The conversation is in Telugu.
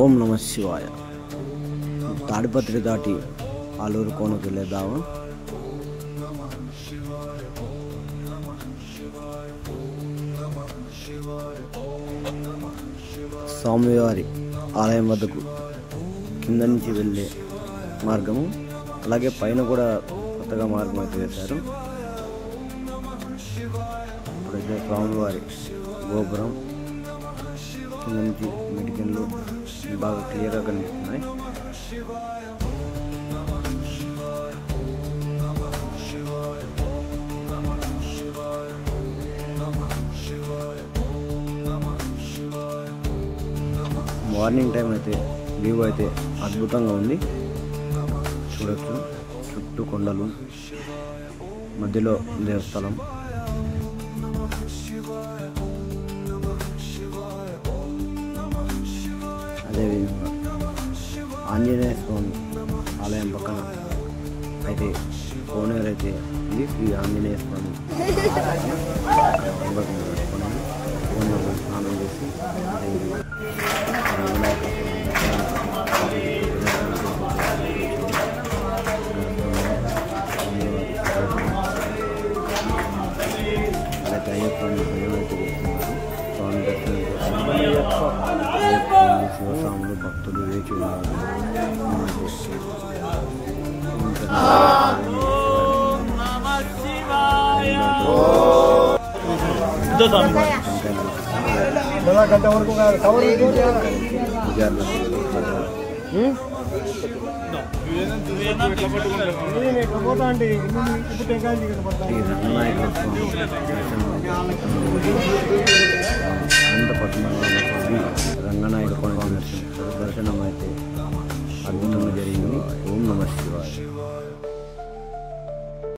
ఓం నమ శివాయ. తాడిపత్రి దాటి ఆలూరు కోనకు వెళ్ళేద్దాము. స్వామివారి ఆలయం వద్దకు కింద నుంచి వెళ్ళే మార్గము, అలాగే పైన కూడా కొత్తగా మార్గం అయితే వేశారు. ఇప్పుడైతే స్వామివారి గోపురం కింద నుంచి మెడికన్లు బాగా క్లియర్గా కనిపిస్తున్నాయి. మార్నింగ్ టైం అయితే వ్యూ అయితే అద్భుతంగా ఉంది. చూడొచ్చు, చుట్టూ కొండలు, మధ్యలో దేవస్థలం. అదేవిధంగా ఆంజనేయ స్వామి ఆలయం పక్కన అయితే కోనేరు అయితే ఇది. శ్రీ ఆంజనేయ స్వామి కోనేరు స్నానం చేసి శివస్వాములు భక్తులు వేచి ఉన్నారు. రంగనాయక కోన దర్శనం అయితే అద్భుతంగా జరిగింది. ఓం నమ శివాయ.